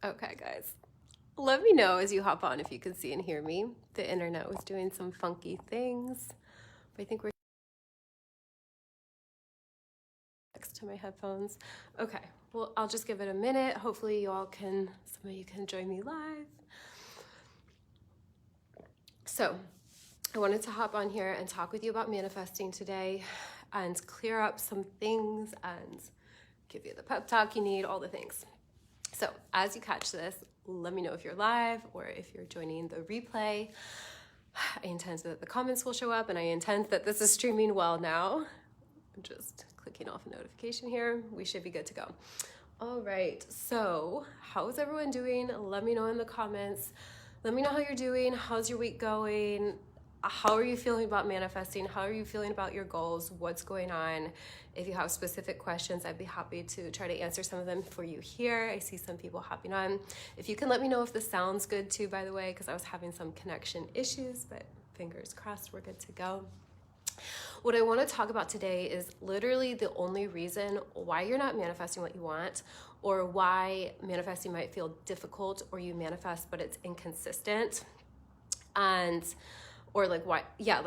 Okay, guys. Let me know as you hop on if you can see and hear me. The internet was doing some funky things, but I think we're next to my headphones. Okay, well, I'll just give it a minute. Hopefully some of you can join me live. So I wanted to hop on here and talk with you about manifesting today and clear up some things and give you the pep talk you need, all the things. So as you catch this, let me know if you're live or if you're joining the replay. I intend that the comments will show up, and I intend that this is streaming well now. I'm just clicking off a notification here. We should be good to go. All right, so how is everyone doing? Let me know in the comments. Let me know how you're doing. How's your week going? How are you feeling about manifesting? How are you feeling about your goals? What's going on? If you have specific questions, I'd be happy to try to answer some of them for you here. I see some people hopping on. If you can let me know if this sounds good too, by the way, because I was having some connection issues, but fingers crossed we're good to go. What I want to talk about today is literally the only reason why you're not manifesting what you want, or why manifesting might feel difficult, or you manifest but it's inconsistent, or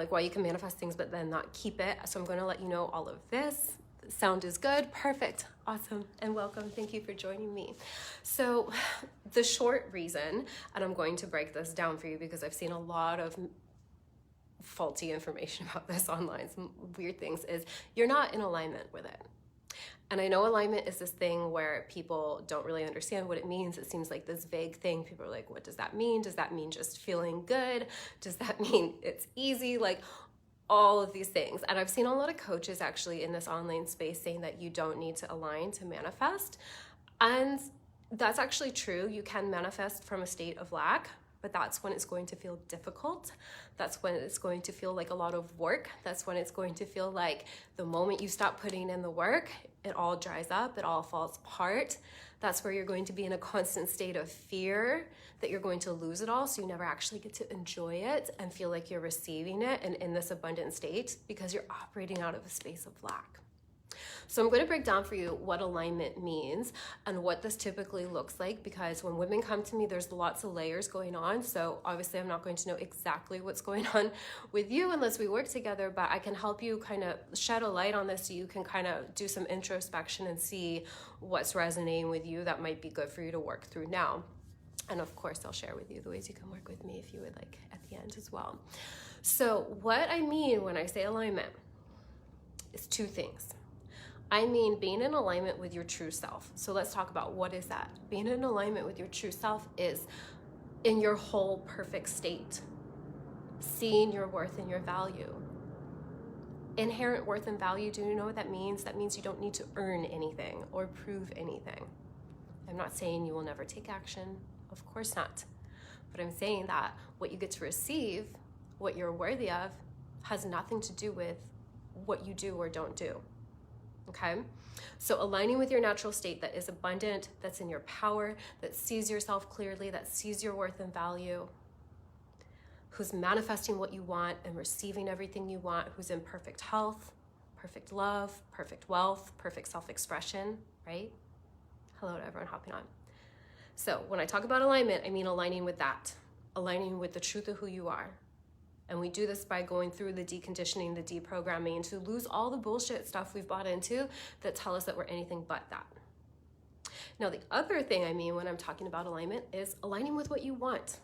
why you can manifest things but then not keep it. So I'm going to let you know all of this. Sound is good. Perfect. Awesome. And welcome. Thank you for joining me. So the short reason, and I'm going to break this down for you because I've seen a lot of faulty information about this online, some weird things, is you're not in alignment with it. And I know alignment is this thing where people don't really understand what it means. It seems like this vague thing. People are like, what does that mean? Does that mean just feeling good? Does that mean it's easy? Like all of these things. And I've seen a lot of coaches actually in this online space saying that you don't need to align to manifest. And that's actually true. You can manifest from a state of lack, but that's when it's going to feel difficult. That's when it's going to feel like a lot of work. That's when it's going to feel like the moment you stop putting in the work, it all dries up, it all falls apart. That's where you're going to be in a constant state of fear that you're going to lose it all, so you never actually get to enjoy it and feel like you're receiving it and in this abundant state because you're operating out of a space of lack. So I'm going to break down for you what alignment means and what this typically looks like, because when women come to me, there's lots of layers going on. So obviously I'm not going to know exactly what's going on with you unless we work together, but I can help you kind of shed a light on this so you can kind of do some introspection and see what's resonating with you that might be good for you to work through now. And of course, I'll share with you the ways you can work with me if you would like at the end as well. So what I mean when I say alignment is two things. I mean being in alignment with your true self. So let's talk about what is that. Being in alignment with your true self is in your whole perfect state, seeing your worth and your value. Inherent worth and value, do you know what that means? That means you don't need to earn anything or prove anything. I'm not saying you will never take action, of course not. But I'm saying that what you get to receive, what you're worthy of, has nothing to do with what you do or don't do. Okay, so aligning with your natural state that is abundant, that's in your power, that sees yourself clearly, that sees your worth and value, who's manifesting what you want and receiving everything you want, who's in perfect health, perfect love, perfect wealth, perfect self-expression, right? Hello to everyone hopping on. So when I talk about alignment, I mean aligning with that, aligning with the truth of who you are. And we do this by going through the deconditioning, the deprogramming, to lose all the bullshit stuff we've bought into that tell us that we're anything but that. Now, the other thing I mean when I'm talking about alignment is aligning with what you want.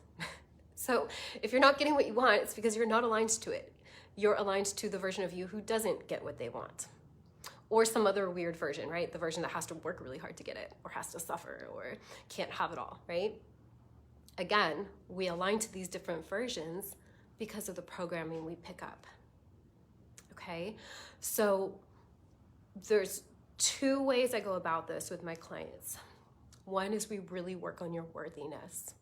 So if you're not getting what you want, it's because you're not aligned to it. You're aligned to the version of you who doesn't get what they want. Or some other weird version, right? The version that has to work really hard to get it, or has to suffer, or can't have it all, right? Again, we align to these different versions because of the programming we pick up, okay? So there's two ways I go about this with my clients. One is we really work on your worthiness,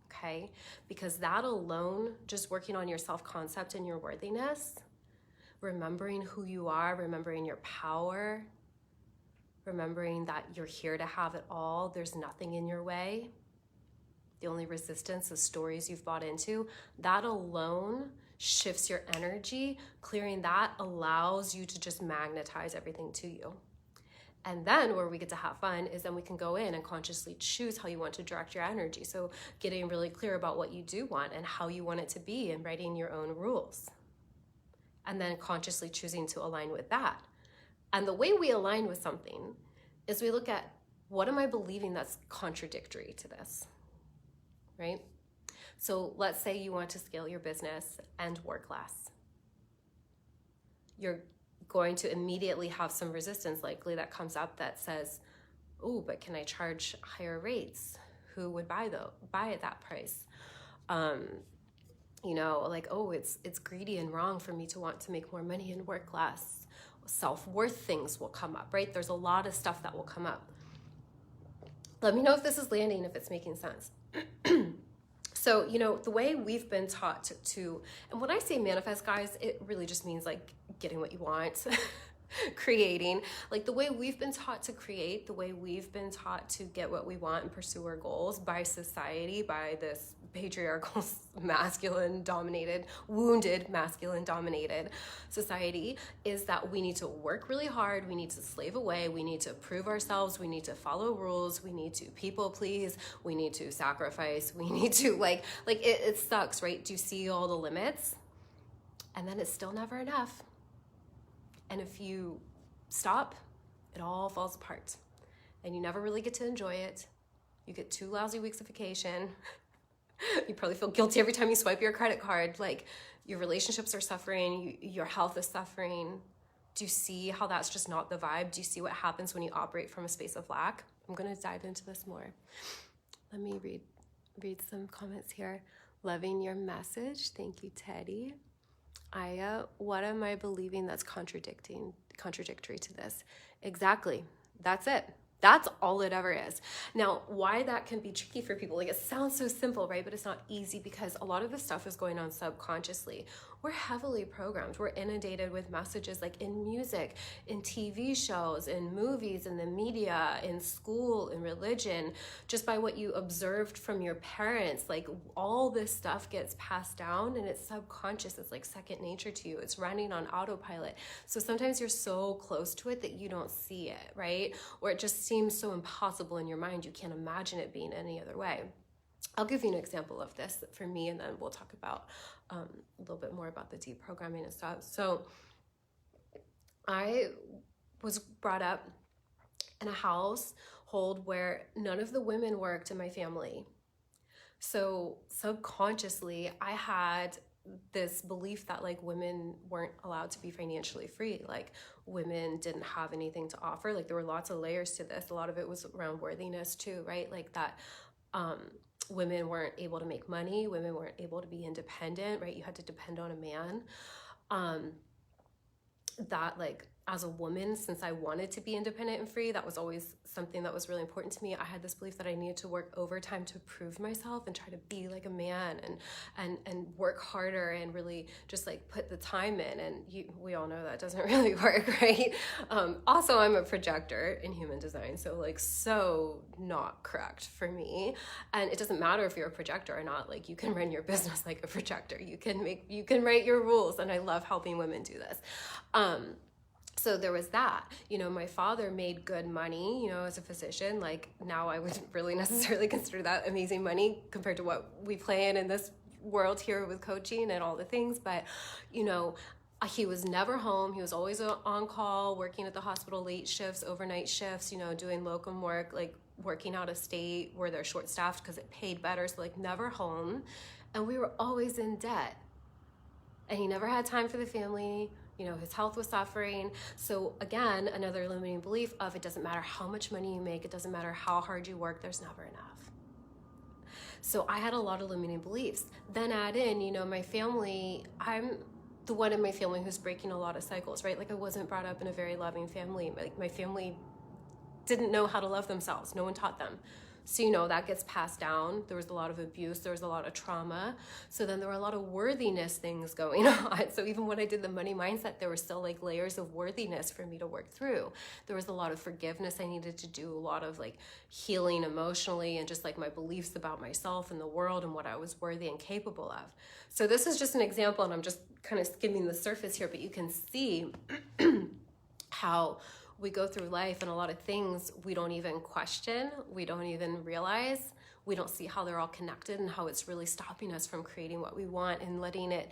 okay? Because that alone, just working on your self-concept and your worthiness, remembering who you are, remembering your power, remembering that you're here to have it all, there's nothing in your way. The only resistance is stories you've bought into. That alone shifts your energy. Clearing that allows you to just magnetize everything to you. And then where we get to have fun is then we can go in and consciously choose how you want to direct your energy. So getting really clear about what you do want and how you want it to be and writing your own rules. And then consciously choosing to align with that. And the way we align with something is we look at, what am I believing that's contradictory to this, right? So let's say you want to scale your business and work less. You're going to immediately have some resistance likely that comes up that says, oh, but can I charge higher rates? Who would buy at that price? Like, oh, it's greedy and wrong for me to want to make more money and work less. Self-worth things will come up, right? There's a lot of stuff that will come up. Let me know if this is landing, if it's making sense. So, the way we've been taught to, and when I say manifest, guys, it really just means like getting what you want, creating, like the way we've been taught to create, the way we've been taught to get what we want and pursue our goals by society, by this patriarchal, masculine dominated, wounded, masculine dominated society, is that we need to work really hard. We need to slave away. We need to prove ourselves. We need to follow rules. We need to people please. We need to sacrifice. We need to it sucks, right? Do you see all the limits? And then it's still never enough. And if you stop, it all falls apart. And you never really get to enjoy it. You get 2 lousy weeks of vacation. You probably feel guilty every time you swipe your credit card. Like, your relationships are suffering, your health is suffering. Do you see how that's just not the vibe? Do you see what happens when you operate from a space of lack? I'm gonna dive into this more. Let me read some comments here. Loving your message. Thank you, Teddy. Aya, what am I believing that's contradictory to this? Exactly. That's it. That's all it ever is. Now, why that can be tricky for people, like it sounds so simple, right? But it's not easy because a lot of this stuff is going on subconsciously. We're heavily programmed. We're inundated with messages like in music, in TV shows, in movies, in the media, in school, in religion, just by what you observed from your parents. Like all this stuff gets passed down and it's subconscious. It's like second nature to you. It's running on autopilot. So sometimes you're so close to it that you don't see it, right? Or it just seems so impossible in your mind. You can't imagine it being any other way. I'll give you an example of this for me, and then we'll talk about a little bit more about the deprogramming and stuff. So I was brought up in a household where none of the women worked in my family. So subconsciously, I had this belief that like women weren't allowed to be financially free, like women didn't have anything to offer. Like there were lots of layers to this. A lot of it was around worthiness too, right? Like that women weren't able to make money, women weren't able to be independent, right? You had to depend on a man. That like as a woman, since I wanted to be independent and free, that was always something that was really important to me. I had this belief that I needed to work overtime to prove myself and try to be like a man and work harder and really just like put the time in. And we all know that doesn't really work, right? Also, I'm a projector in human design, so like so not correct for me. And it doesn't matter if you're a projector or not. Like you can run your business like a projector. You can write your rules, and I love helping women do this. So there was that, my father made good money, as a physician. Like now I wouldn't really necessarily consider that amazing money compared to what we plan in this world here with coaching and all the things. But, he was never home. He was always on call, working at the hospital, late shifts, overnight shifts, doing locum work, like working out of state where they're short staffed because it paid better. So like never home. And we were always in debt. And he never had time for the family. His health was suffering. So again, another limiting belief of it doesn't matter how much money you make, it doesn't matter how hard you work, there's never enough. So I had a lot of limiting beliefs. Then add in, my family, I'm the one in my family who's breaking a lot of cycles, right? Like I wasn't brought up in a very loving family. Like my family didn't know how to love themselves. No one taught them. So, that gets passed down. There was a lot of abuse. There was a lot of trauma. So then there were a lot of worthiness things going on. So even when I did the money mindset, there were still like layers of worthiness for me to work through. There was a lot of forgiveness I needed to do, a lot of like healing emotionally and just like my beliefs about myself and the world and what I was worthy and capable of. So this is just an example, and I'm just kind of skimming the surface here, but you can see how we go through life and a lot of things we don't even question, we don't even realize, we don't see how they're all connected and how it's really stopping us from creating what we want and letting it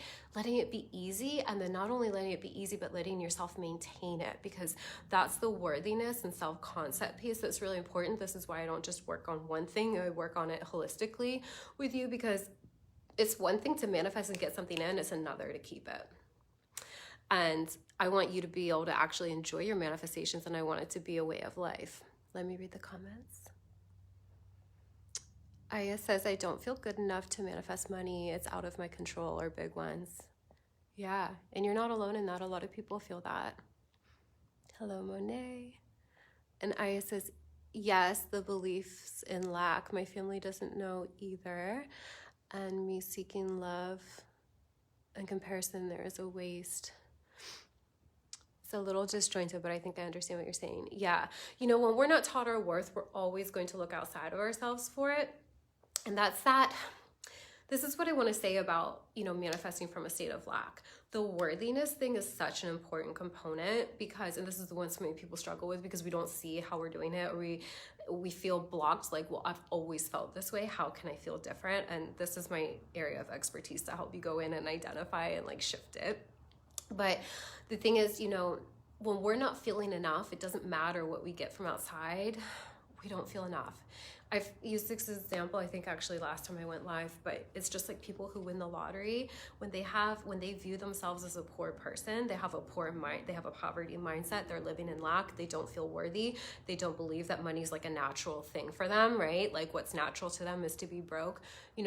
be easy. And then not only letting it be easy, but letting yourself maintain it, because that's the worthiness and self-concept piece that's really important. This is why I don't just work on one thing, I work on it holistically with you, because it's one thing to manifest and get something in, it's another to keep it. And I want you to be able to actually enjoy your manifestations, and I want it to be a way of life. Let me read the comments. Aya says, I don't feel good enough to manifest money. It's out of my control, or big ones. Yeah, and you're not alone in that. A lot of people feel that. Hello, Monet. And Aya says, yes, the beliefs in lack. My family doesn't know either. And me seeking love and comparison, there is a waste. It's a little disjointed, but I think I understand what you're saying. Yeah, when we're not taught our worth, we're always going to look outside of ourselves for it. And that's that. This is what I want to say about, manifesting from a state of lack. The worthiness thing is such an important component because, and this is the one so many people struggle with, because we don't see how we're doing it, or we feel blocked, like, well, I've always felt this way. How can I feel different? And this is my area of expertise to help you go in and identify and shift it. But the thing is, when we're not feeling enough, it doesn't matter what we get from outside. We don't feel enough. I've used this example, I think actually last time I went live, but it's just like people who win the lottery, when they view themselves as a poor person, they have a poor mind, they have a poverty mindset, they're living in lack, they don't feel worthy, they don't believe that money's a natural thing for them, right? What's natural to them is to be broke.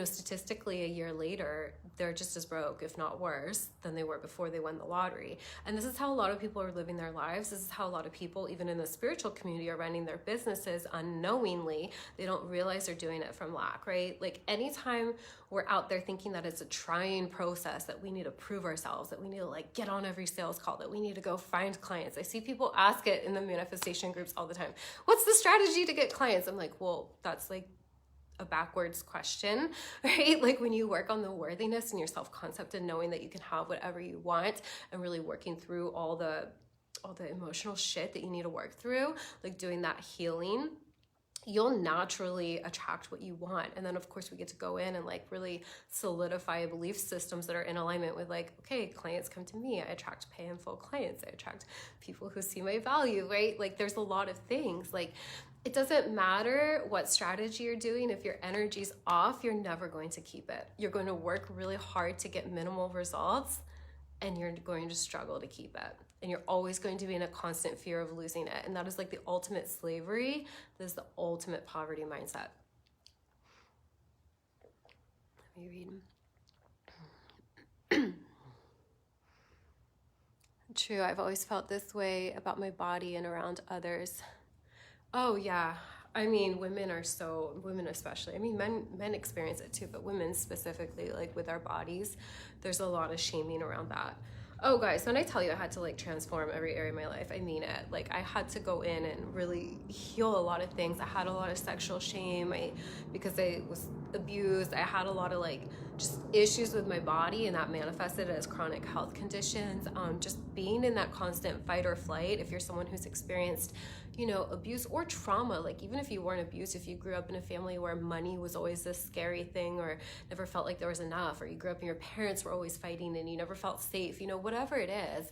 Statistically, a year later, they're just as broke, if not worse, than they were before they won the lottery. And this is how a lot of people are living their lives. This is how a lot of people, even in the spiritual community, are running their businesses unknowingly. They don't realize they're doing it from lack, right? Anytime we're out there thinking that it's a trying process, that we need to prove ourselves, that we need to get on every sales call, that we need to go find clients. I see people ask it in the manifestation groups all the time. What's the strategy to get clients? I'm like, well, that's a backwards question, right? When you work on the worthiness and your self-concept and knowing that you can have whatever you want, and really working through all the emotional shit that you need to work through, doing that healing, you'll naturally attract what you want. And then of course we get to go in and really solidify belief systems that are in alignment with okay, clients come to me, I attract pay in full clients, I attract people who see my value, right? There's a lot of things. It doesn't matter what strategy you're doing. If your energy's off, you're never going to keep it. You're going to work really hard to get minimal results, and you're going to struggle to keep it. And you're always going to be in a constant fear of losing it. And that is the ultimate slavery. This is the ultimate poverty mindset. Let me read. True, I've always felt this way about my body and around others. Oh yeah, women especially, men experience it too, but women specifically, with our bodies, there's a lot of shaming around that. Oh guys, when I tell you I had to transform every area of my life, I mean it. I had to go in and really heal a lot of things. I had a lot of sexual shame because I was abused. I had a lot of just issues with my body, and that manifested as chronic health conditions. Just being in that constant fight or flight. If you're someone who's experienced abuse or trauma, even if you weren't abused, if you grew up in a family where money was always this scary thing, or never felt like there was enough, or you grew up and your parents were always fighting and you never felt safe, whatever it is,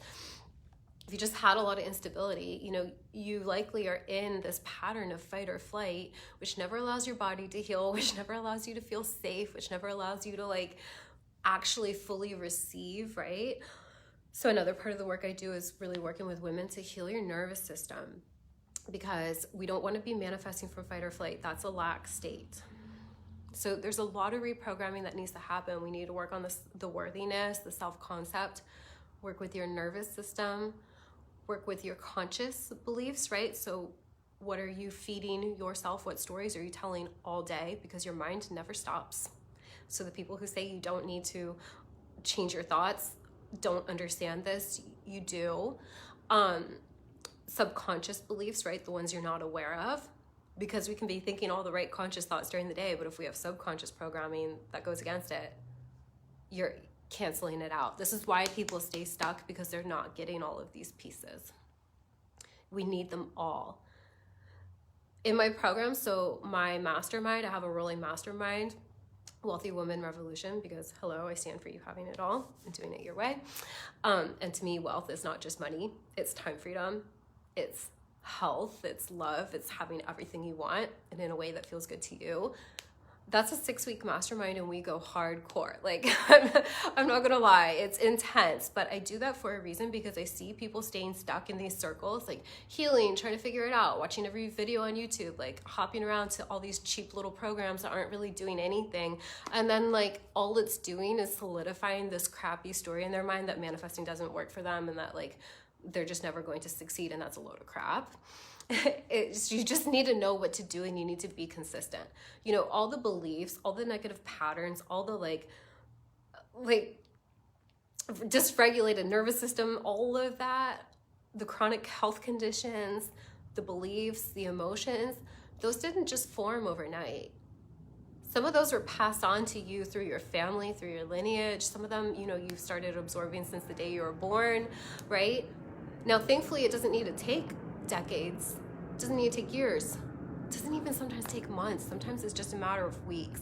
if you just had a lot of instability, you likely are in this pattern of fight or flight, which never allows your body to heal, which never allows you to feel safe, which never allows you to actually fully receive, right? So another part of the work I do is really working with women to heal your nervous system, because we don't want to be manifesting from fight or flight. That's a lack state. So there's a lot of reprogramming that needs to happen. We need to work on the worthiness, the self-concept, work with your nervous system, work with your conscious beliefs, right? So what are you feeding yourself? What stories are you telling all day? Because your mind never stops. So the people who say you don't need to change your thoughts don't understand this. You do. Subconscious beliefs, right? The ones you're not aware of, because we can be thinking all the right conscious thoughts during the day, but if we have subconscious programming that goes against it, you're canceling it out. This is why people stay stuck, because they're not getting all of these pieces. We need them all. In my program, so my mastermind, I have a rolling mastermind, Wealthy Woman Revolution, because hello, I stand for you having it all and doing it your way. And to me, wealth is not just money. It's time freedom. It's health. It's love. It's having everything you want and in a way that feels good to you. That's a 6-week mastermind and we go hardcore. Like, I'm not gonna lie, it's intense, but I do that for a reason because I see people staying stuck in these circles, like healing, trying to figure it out, watching every video on YouTube, like hopping around to all these cheap little programs that aren't really doing anything. And then like all it's doing is solidifying this crappy story in their mind that manifesting doesn't work for them and that like they're just never going to succeed, and that's a load of crap. You just need to know what to do and you need to be consistent. You know, all the beliefs, all the negative patterns, all the like dysregulated nervous system, all of that, the chronic health conditions, the beliefs, the emotions, those didn't just form overnight. Some of those were passed on to you through your family, through your lineage. Some of them, you know, you've started absorbing since the day you were born, right? Now, thankfully, it doesn't need to take decades. It doesn't need to take years. It doesn't even sometimes take months. Sometimes it's just a matter of weeks.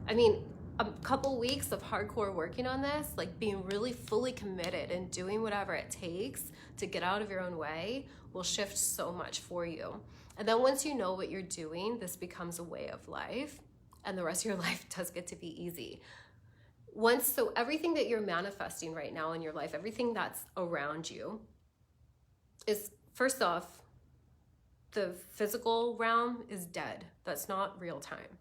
I mean, a couple weeks of hardcore working on this, like being really fully committed and doing whatever it takes to get out of your own way, will shift so much for you. And then once you know what you're doing, this becomes a way of life, and the rest of your life does get to be easy. So everything that you're manifesting right now in your life, everything that's around you is, first off, the physical realm is dead. That's not real time,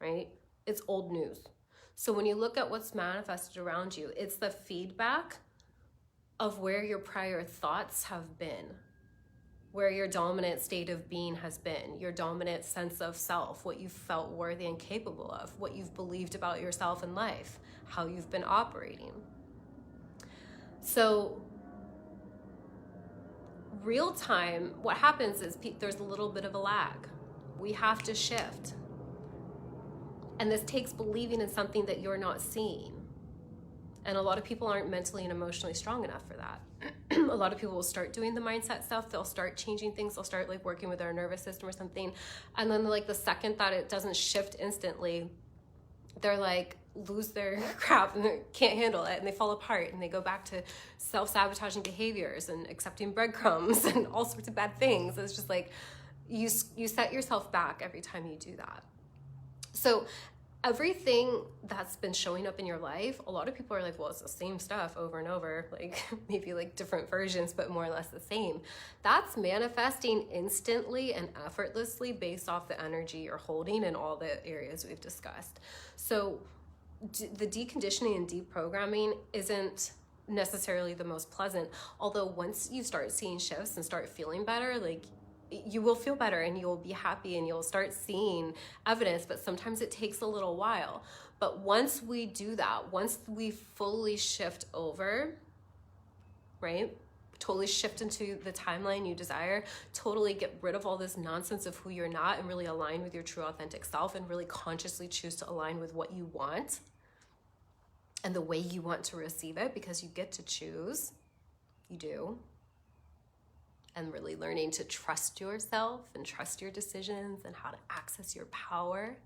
right? It's old news. So when you look at what's manifested around you, it's the feedback of where your prior thoughts have been, where your dominant state of being has been, your dominant sense of self, what you've felt worthy and capable of, what you've believed about yourself and life, how you've been operating. So real time, what happens is there's a little bit of a lag. We have to shift. And this takes believing in something that you're not seeing. And a lot of people aren't mentally and emotionally strong enough for that. A lot of people will start doing the mindset stuff. They'll start changing things. They'll start like working with their nervous system or something. And then like the second that it doesn't shift instantly, they're like lose their crap and they can't handle it and they fall apart and they go back to self-sabotaging behaviors and accepting breadcrumbs and all sorts of bad things. It's just like you set yourself back every time you do that. So everything that's been showing up in your life, a lot of people are like, well, it's the same stuff over and over, like maybe like different versions, but more or less the same. That's manifesting instantly and effortlessly based off the energy you're holding in all the areas we've discussed. So the deconditioning and deprogramming isn't necessarily the most pleasant, although once you start seeing shifts and start feeling better, like you will feel better and you'll be happy and you'll start seeing evidence, but sometimes it takes a little while. But once we do that, once we fully shift over, right? Totally shift into the timeline you desire, totally get rid of all this nonsense of who you're not and really align with your true authentic self and really consciously choose to align with what you want and the way you want to receive it, because you get to choose. You do. And really learning to trust yourself and trust your decisions and how to access your power.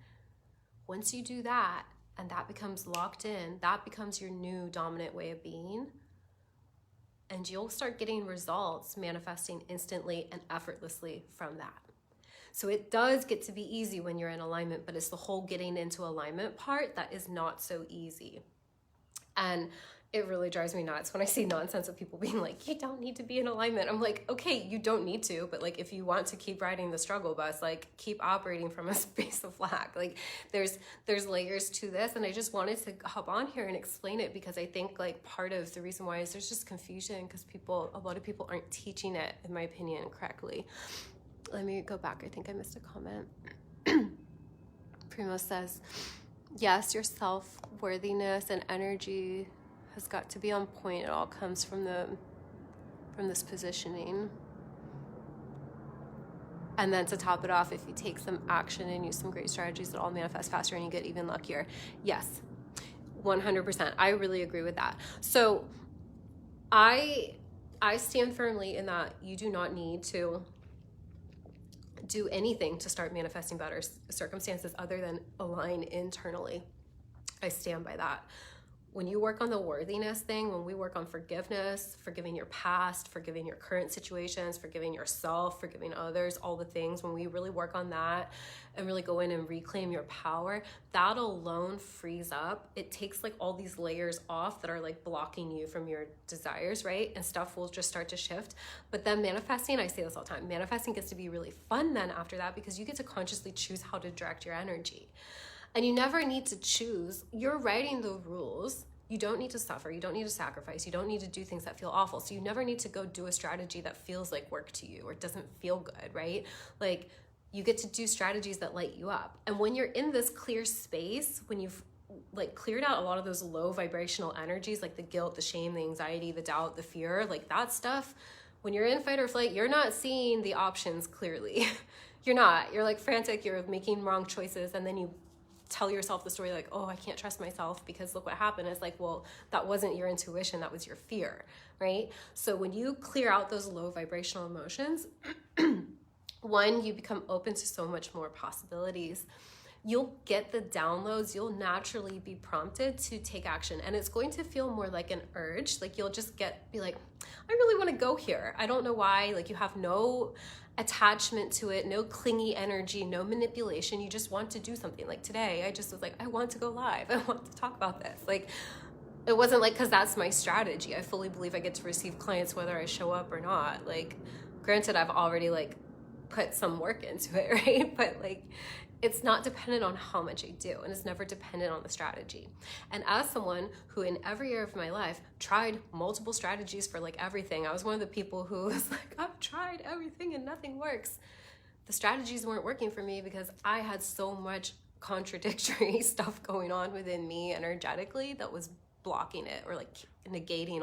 Once you do that, and that becomes locked in, that becomes your new dominant way of being. And you'll start getting results manifesting instantly and effortlessly from that. So it does get to be easy when you're in alignment, but it's the whole getting into alignment part that is not so easy. And it really drives me nuts when I see nonsense of people being like, you don't need to be in alignment. I'm like, okay, you don't need to, but like, if you want to keep riding the struggle bus, like keep operating from a space of lack. Like there's layers to this. And I just wanted to hop on here and explain it because I think like part of the reason why is there's just confusion because a lot of people aren't teaching it, in my opinion, correctly. Let me go back. I think I missed a comment. Primo says, yes, your self-worthiness and energy has got to be on point. It all comes from this positioning. And then to top it off, if you take some action and use some great strategies, it'll all manifest faster and you get even luckier. Yes, 100%. I really agree with that. So I stand firmly in that you do not need to do anything to start manifesting better circumstances other than align internally. I stand by that. When you work on the worthiness thing, when we work on forgiveness, forgiving your past, forgiving your current situations, forgiving yourself, forgiving others, all the things, when we really work on that and really go in and reclaim your power, that alone frees up. It takes like all these layers off that are like blocking you from your desires, right? And stuff will just start to shift. But then manifesting, I say this all the time, manifesting gets to be really fun then after that, because you get to consciously choose how to direct your energy. And you never need to choose. You're writing the rules. You don't need to suffer. You don't need to sacrifice. You don't need to do things that feel awful. So you never need to go do a strategy that feels like work to you or doesn't feel good, right? Like, you get to do strategies that light you up. And when you're in this clear space, when you've like cleared out a lot of those low vibrational energies, like the guilt, the shame, the anxiety, the doubt, the fear, like that stuff, when you're in fight or flight, you're not seeing the options clearly. You're not. You're like frantic. You're making wrong choices. And then you tell yourself the story like, oh, I can't trust myself because look what happened. It's like, well, that wasn't your intuition, that was your fear, right? So when you clear out those low vibrational emotions, one, you become open to so much more possibilities. You'll get the downloads, you'll naturally be prompted to take action, and it's going to feel more like an urge. Like you'll just be like, I really want to go here. I don't know why. Like you have no attachment to it, no clingy energy, no manipulation. You just want to do something. Like today, I just was like, I want to go live. I want to talk about this. Like, it wasn't like, because that's my strategy. I fully believe I get to receive clients whether I show up or not. Like, granted, I've already like put some work into it, right? But like, it's not dependent on how much I do, and it's never dependent on the strategy. And as someone who in every area of my life tried multiple strategies for like everything, I was one of the people who was like, I've tried everything and nothing works. The strategies weren't working for me because I had so much contradictory stuff going on within me energetically that was blocking it, or like negating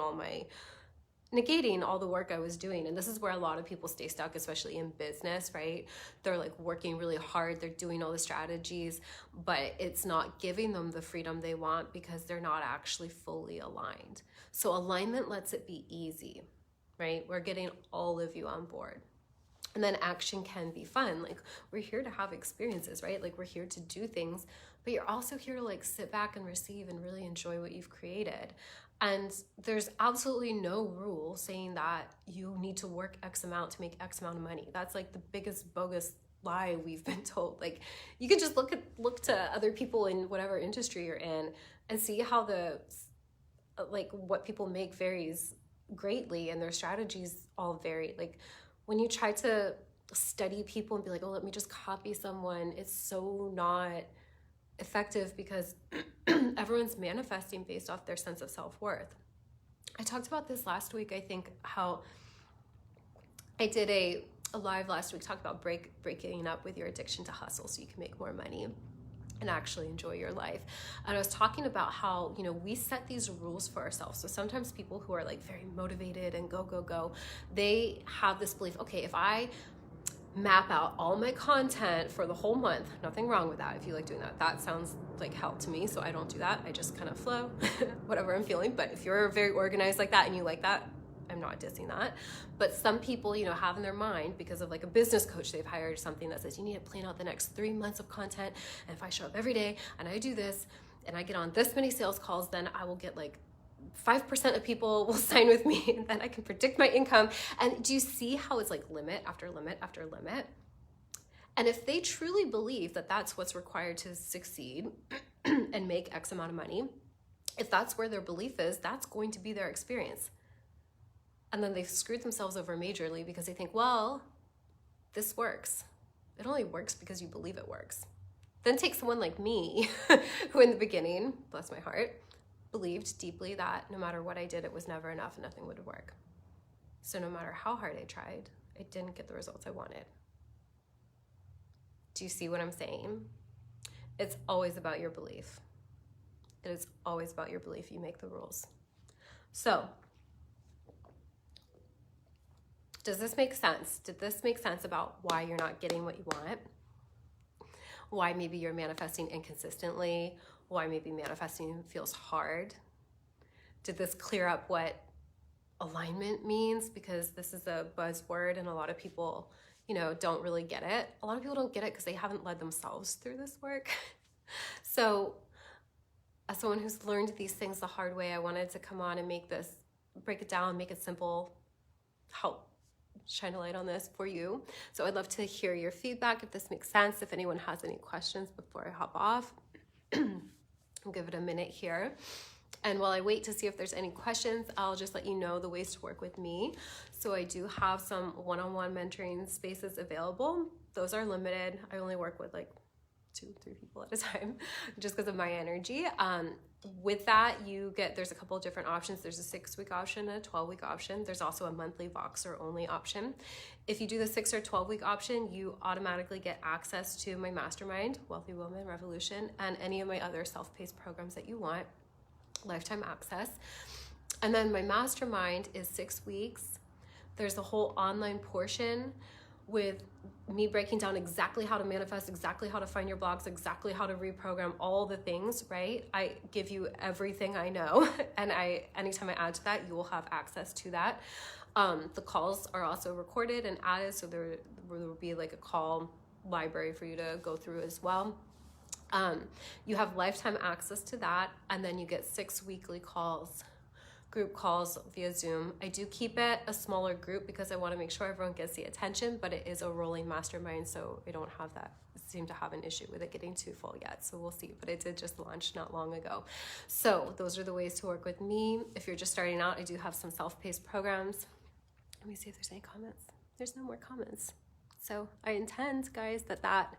all the work I was doing. And this is where a lot of people stay stuck, especially in business, right? They're like working really hard, they're doing all the strategies, but it's not giving them the freedom they want because they're not actually fully aligned. So alignment lets it be easy, right? We're getting all of you on board. And then action can be fun. Like, we're here to have experiences, right? Like, we're here to do things, but you're also here to like sit back and receive and really enjoy what you've created. And there's absolutely no rule saying that you need to work X amount to make X amount of money. That's like the biggest bogus lie we've been told. Like, you can just look to other people in whatever industry you're in and see how what people make varies greatly, and their strategies all vary. Like, when you try to study people and be like, oh, let me just copy someone, it's so not effective because everyone's manifesting based off their sense of self-worth. I talked about this last week, I think, how I did a live last week, talked about breaking up with your addiction to hustle so you can make more money and actually enjoy your life. And I was talking about how, we set these rules for ourselves. So sometimes people who are like very motivated and go, they have this belief, okay, if I map out all my content for the whole month, nothing wrong with that. If you like doing that, that sounds like hell to me. So I don't do that. I just kind of flow, whatever I'm feeling. But if you're very organized like that and you like that, I'm not dissing that. But some people, have in their mind, because of like a business coach they've hired or something, that says you need to plan out the next 3 months of content. And if I show up every day and I do this and I get on this many sales calls, then I will get like 5% of people will sign with me, and then I can predict my income. And do you see how it's like limit after limit after limit? And if they truly believe that that's what's required to succeed and make X amount of money, if that's where their belief is, that's going to be their experience. And then they've screwed themselves over majorly because they think, well, this works. It only works because you believe it works. Then take someone like me, who in the beginning, bless my heart, believed deeply that no matter what I did, it was never enough and nothing would work. So no matter how hard I tried, I didn't get the results I wanted. Do you see what I'm saying? It's always about your belief. It is always about your belief. You make the rules. So, does this make sense? Did this make sense about why you're not getting what you want? Why maybe you're manifesting inconsistently? Why maybe manifesting feels hard? Did this clear up what alignment means, because this is a buzzword and a lot of people, don't really get it. A lot of people don't get it because they haven't led themselves through this work. So as someone who's learned these things the hard way, I wanted to come on and break it down, make it simple, help shine a light on this for you. So I'd love to hear your feedback if this makes sense, if anyone has any questions before I hop off. I'll give it a minute here. And while I wait to see if there's any questions, I'll just let you know the ways to work with me. So I do have some one-on-one mentoring spaces available. Those are limited. I only work with like 2-3 people at a time just because of my energy. With that, there's a couple of different options. There's a 6-week option and a 12-week option. There's also a monthly Voxer only option. If you do the 6 or 12-week option, you automatically get access to my mastermind, Wealthy Woman Revolution, and any of my other self-paced programs that you want, lifetime access. And then my mastermind is 6 weeks. There's a whole online portion with me breaking down exactly how to manifest, exactly how to find your blocks, exactly how to reprogram all the things, right? I give you everything I know. And anytime I add to that, you will have access to that. The calls are also recorded and added. So there will be like a call library for you to go through as well. You have lifetime access to that. And then you get 6 weekly calls, group calls via Zoom. I do keep it a smaller group because I want to make sure everyone gets the attention, but it is a rolling mastermind, so I don't seem to have an issue with it getting too full yet. So we'll see, but it did just launch not long ago. So those are the ways to work with me. If you're just starting out, I do have some self-paced programs. Let me see if there's any comments. There's no more comments. So I intend, guys, that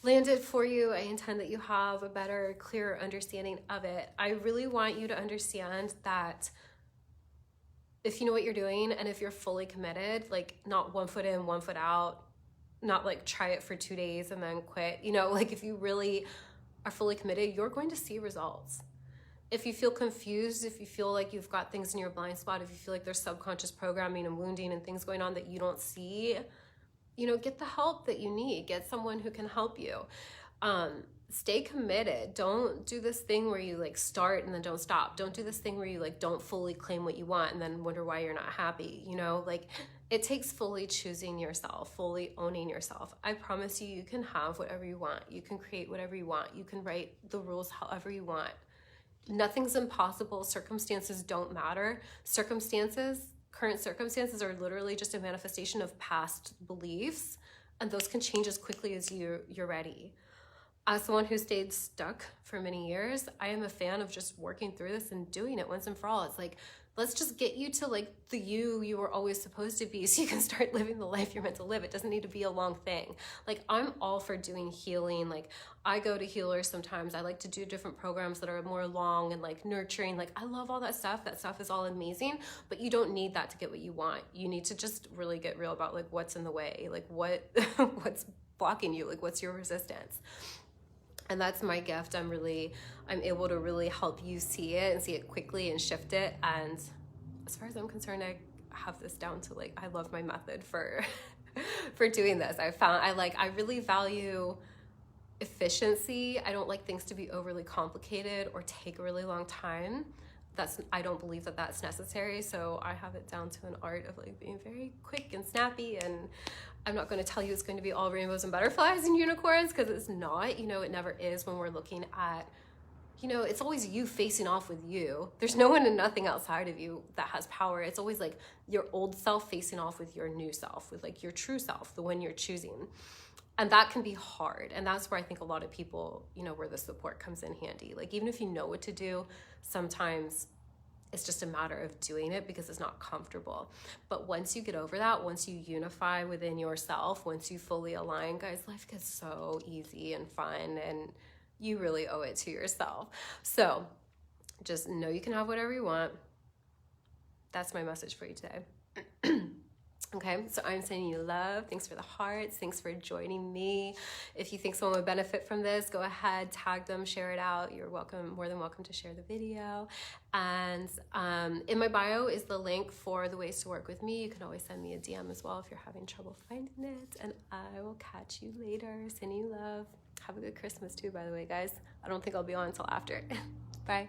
landed for you. I intend that you have a better, clearer understanding of it. I really want you to understand that if you know what you're doing and if you're fully committed, like not 1 foot in, 1 foot out, not like try it for 2 days and then quit, like if you really are fully committed, you're going to see results. If you feel confused, if you feel like you've got things in your blind spot, if you feel like there's subconscious programming and wounding and things going on that you don't see, get the help that you need. Get someone who can help you. Stay committed. Don't do this thing where you like start and then don't stop. Don't do this thing where you like don't fully claim what you want and then wonder why you're not happy. Like it takes fully choosing yourself, fully owning yourself. I promise you, you can have whatever you want. You can create whatever you want. You can write the rules however you want. Nothing's impossible. Circumstances don't matter. Current circumstances are literally just a manifestation of past beliefs, and those can change as quickly as you're ready. As someone who stayed stuck for many years, I am a fan of just working through this and doing it once and for all. It's like, let's just get you to like the you were always supposed to be so you can start living the life you're meant to live. It doesn't need to be a long thing. Like I'm all for doing healing. Like I go to healers sometimes. I like to do different programs that are more long and like nurturing. Like I love all that stuff. That stuff is all amazing, but you don't need that to get what you want. You need to just really get real about like what's in the way, like what's blocking you, like what's your resistance. And that's my gift. I'm able to really help you see it and see it quickly and shift it. And as far as I'm concerned, I have this down to like, I love my method for doing this. I really value efficiency. I don't like things to be overly complicated or take a really long time. I don't believe that that's necessary. So I have it down to an art of like being very quick and snappy. And I'm not going to tell you it's going to be all rainbows and butterflies and unicorns, because it's not, it never is when we're looking at, it's always you facing off with you. There's no one and nothing outside of you that has power. It's always like your old self facing off with your new self, with like your true self, the one you're choosing. And that can be hard. And that's where I think a lot of people, where the support comes in handy. Like even if you know what to do, sometimes it's just a matter of doing it because it's not comfortable. But once you get over that, once you unify within yourself, once you fully align, guys, life gets so easy and fun, and you really owe it to yourself. So just know you can have whatever you want. That's my message for you today. Okay, so I'm sending you love. Thanks for the hearts. Thanks for joining me. If you think someone would benefit from this, go ahead, tag them, share it out. You're welcome, more than welcome to share the video. And in my bio is the link for the ways to work with me. You can always send me a DM as well if you're having trouble finding it. And I will catch you later. Sending you love. Have a good Christmas too, by the way, guys. I don't think I'll be on until after. Bye.